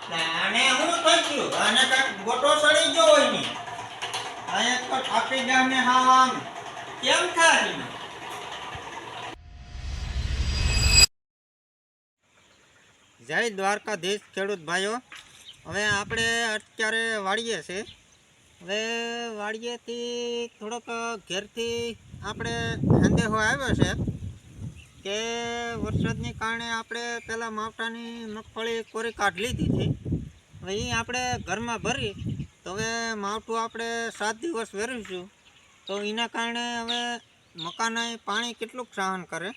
આને હું થઈ ગયું આને કાંઈક ગોટો સડી ગયો હોય ને અહીંયા તો થાકી ગયા ને હા આમ કેમ થાય જય દ્વારકાધીશ ખેડૂત ભાઈઓ હવે આપણે અત્યારે વાડીએ છે હવે વાડીએથી થોડોક ઘેરથી આપણે સંદેશો આવ્યો છે કે વરસાદને કારણે આપણે પહેલાં માવઠાની મગફળી કોરી કાઢી લીધી હતી હવે એ આપણે ઘરમાં ભરી તો હવે માવઠું આપણે 7 દિવસ વેરીશું તો એના કારણે હવે મકાને પાણી કેટલું સહન કરે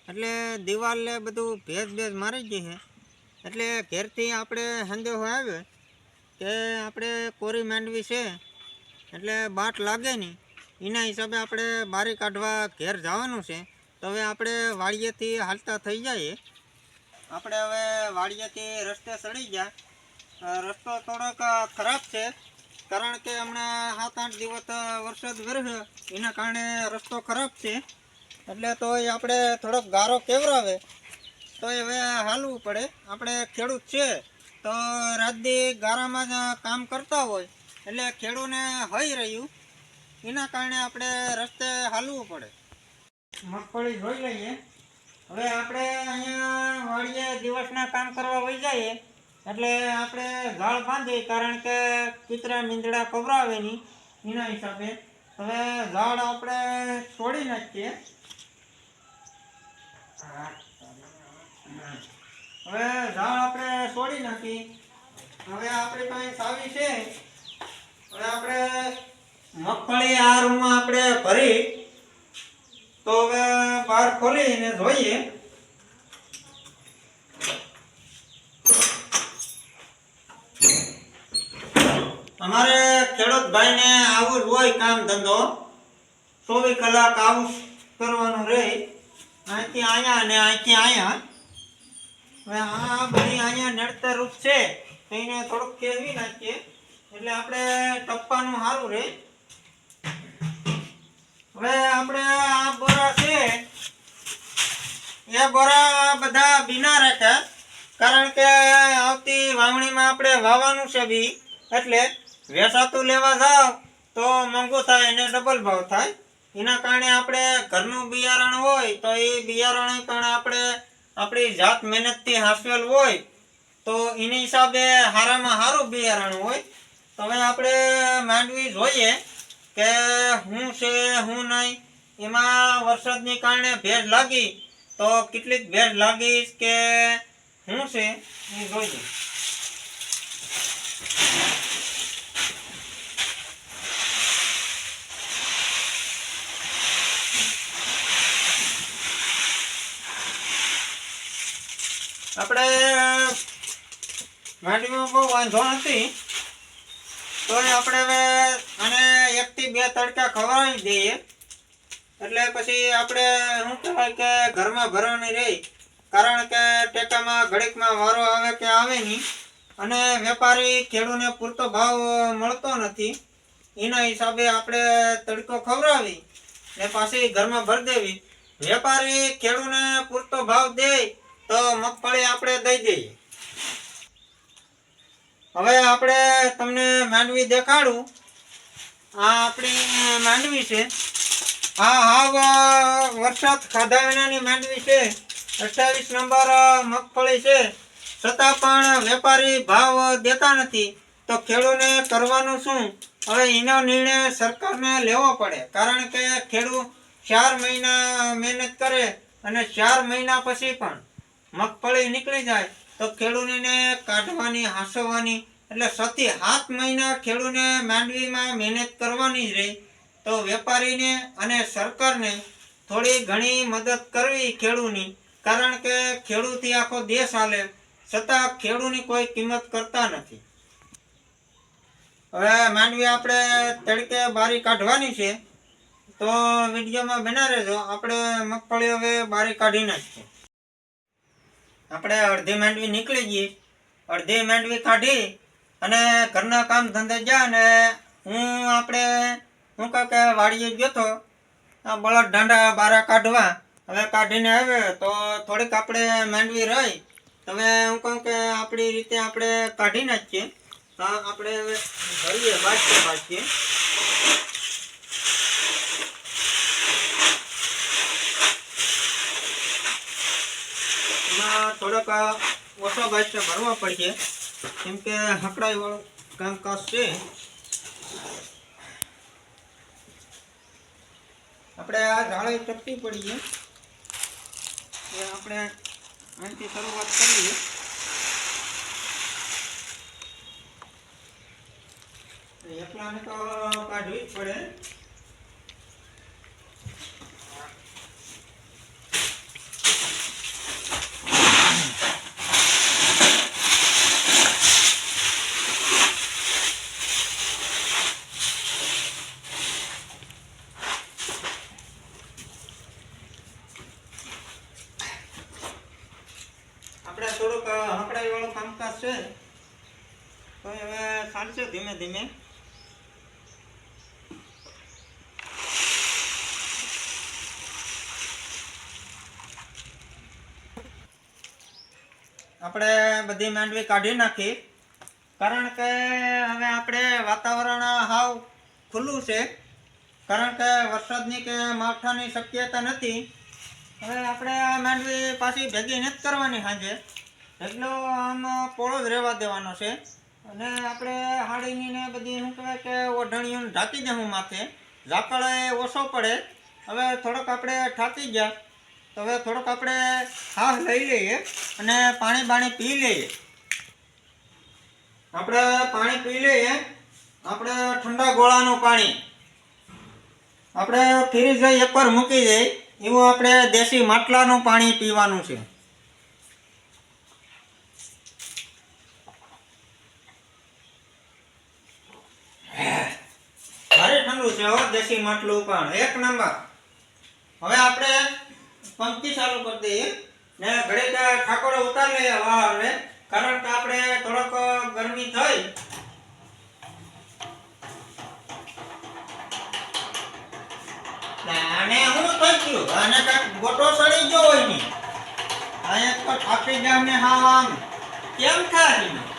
એટલે દિવાલે બધું ભેજ મારી ગઈ છે એટલે ઘેરથી આપણે સંદેશો આવ્યો કે આપણે કોરી માંડવી છે એટલે બાટ લાગે નહીં એના હિસાબે આપણે બારી કાઢવા ઘેર જવાનું છે તો હવે આપણે વાડીએથી હાલતા થઈ જઈએ આપણે હવે વાડીએથી રસ્તે ચડી ગયા રસ્તો થોડોક ખરાબ છે કારણ કે હમણાં 7-8 દિવસ વરસાદ વર્યો એના કારણે રસ્તો ખરાબ છે એટલે તો આપણે થોડોક ગારો કેવરાવે તો હવે હાલવું પડે આપણે ખેડૂત છે તો રાતદી ગારામાં જ કામ કરતા હોય એટલે ખેડૂતને હઈ રહ્યું એના કારણે આપણે રસ્તે હાલવું પડે મગફળી જોઈ લઈએ હવે આપણે અહીંયા વાડીએ દિવસના કામ કરવા વહી જઈએ એટલે આપણે ઝાડ બાંધીએ કારણ કે કૂતરા મીંદડા કવરાવે નહીં એના હિસાબે હવે ઝાડ આપણે છોડી નાખીએ હવે ઝાડ આપણે છોડી નાખી હવે આપણી પાસે સાવી છે હવે આપણે મગફળી આ રૂમમાં આપણે ભરી તો હવે બહાર ખોલીને જોઈએ અમારે ખેડૂત ભાઈને આવું જ હોય કામ ધંધો 24 કલાક આવું કરવાનું રહે અહીંથી અહીંયા અને અહીંથી અહીંયા હવે આ બધી અહીંયા નડતર રૂપ છે તો એને થોડુંક કેળવી નાખીએ એટલે આપણે ટપ્પાનું સારું રહે હવે આપણે આ બોરા છે એ બોરા બધા બીના રાખ્યા કારણ કે આવતી વાવણીમાં આપણે વાવવાનું છે બી એટલે વેચાતું લેવા જાવ તો મોંઘું થાય અને ડબલ ભાવ થાય એના કારણે આપણે ઘરનું બિયારણ હોય તો એ બિયારણ પણ આપણે આપણી જાત મહેનતથી હાંસવેલ હોય તો એની હિસાબે સારામાં સારું બિયારણ હોય તો હવે આપણે માંડવી જોઈએ કે શું છે શું નહીં એમાં વરસાદને કારણે ભેજ લાગી તો કેટલીક ભેજ લાગી કે શું છે એ જોઈએ આપણે માંડવીમાં બહુ વાંધો નથી તો આપણે હવે આને 1 થી 2 તડકા ખવડાવી દઈએ એટલે પછી આપણે શું કહેવાય કે ઘરમાં ભરવાની રહી કારણ કે ટેકામાં ઘડીકમાં વારો આવે કે આવે નહીં અને વેપારી ખેડૂતને પૂરતો ભાવ મળતો નથી એના હિસાબે આપણે તડકો ખવડાવી ને પાછી ઘરમાં ભરી દેવી વેપારી ખેડૂતને પૂરતો ભાવ દે તો મગફળી આપણે દઈ દઈએ હવે આપણે તમને માંડવી દેખાડું આ આપણી માંડવી છે આ હાવ વરસાદ ખાધા વિનાની માંડવી છે 28 નંબર મગફળી છે છતાં પણ વેપારી ભાવ દેતા નથી તો ખેડૂતને કરવાનું શું હવે એનો નિર્ણય સરકારને લેવો પડે કારણ કે ખેડૂત 4 મહિના મહેનત કરે અને 4 મહિના પછી પણ મગફળી નીકળી જાય તો ખેડૂતને કાઢવાની હાંસવાની એટલે 7 મહિના ખેડૂતને માંડવીમાં મહેનત કરવાની જ રહી તો વેપારીને અને સરકારને થોડી ઘણી મદદ કરવી ખેડૂતની કારણ કે ખેડૂતથી આખો દેશ હાલે છતાં ખેડૂતની કોઈ કિંમત કરતા નથી હવે માંડવી આપણે તડકે બારી કાઢવાની છે તો વિડીયોમાં બના રહેજો આપણે મગફળી હવે બારી કાઢી નાખીએ આપણે અડધી માંડવી નીકળી ગઈ અડધી માંડવી કાઢી અને ઘરના કામ ધંધે ગયા અને આપણે હું કહું કે વાડીએ ગયો તો આ બળદ ઢાંડા બારા કાઢવા હવે કાઢીને આવ્યો તો થોડીક આપણે માંડવી રહી તમે હું કહું કે આપણી રીતે આપણે કાઢી નાખીએ. તો આપણે હવે ભરીએ બાટકીએ. એમાં થોડોક ઓછો બાટકો ભરવો પડશે, કેમ કે હકડાઈ વાળું કામકાજ છે. આપણે આ જાળી ચપટી પડીએ એ આપણે અહીંથી શરૂઆત કરીએ. એકલાને તો કાઢવી જ પડે. આપણે થોડુંક હકડાઈ વાળું કામકાજ છે, તો હવે ચાલશે ધીમે ધીમે. આપણે બધી માંડવી કાઢી નાખી, કારણ કે હવે આપણે વાતાવરણ હાવ ખુલ્લું છે, કારણ કે વરસાદની કે માવઠાની શક્યતા નથી. હવે આપણે આ માંડવી પાછી ભેગી નથી કરવાની સાંજે, એટલો આમ પોળો જ રહેવા દેવાનો છે. અને આપણે હાડીની ને બધી શું કહેવાય કે ઓઢણીઓને ઢાંકી દેવું માથે, ઝાકળ ઓછો પડે. હવે થોડોક આપણે ઠાકી ગયા તો હવે થોડોક આપણે હાથ લઈ લઈએ અને પાણી પી લઈએ. આપણે પાણી પી લઈએ. આપણે ઠંડા ગોળાનું પાણી આપણે ફ્રીજ એકવાર મૂકી દઈએ, એવું આપણે દેશી માટલાનું પાણી પીવાનું છે. ભારે ઠંડુ છે હો દેશી માટલું પણ એક નંબર. હવે આપણે પંખી ચાલુ કરી દઈએ ને ઘડીક ઠાકોરો ઉતારી લઈએ વાહરને, કારણ કે આપણે થોડોક ગરમી થઈ. આને હું થઈ ગયું, આને કાંઈક ગોટો સડી ગયો હોય ને, અહીંયા તો ઠાકી ગયા ને હા આમ કેમ થાય.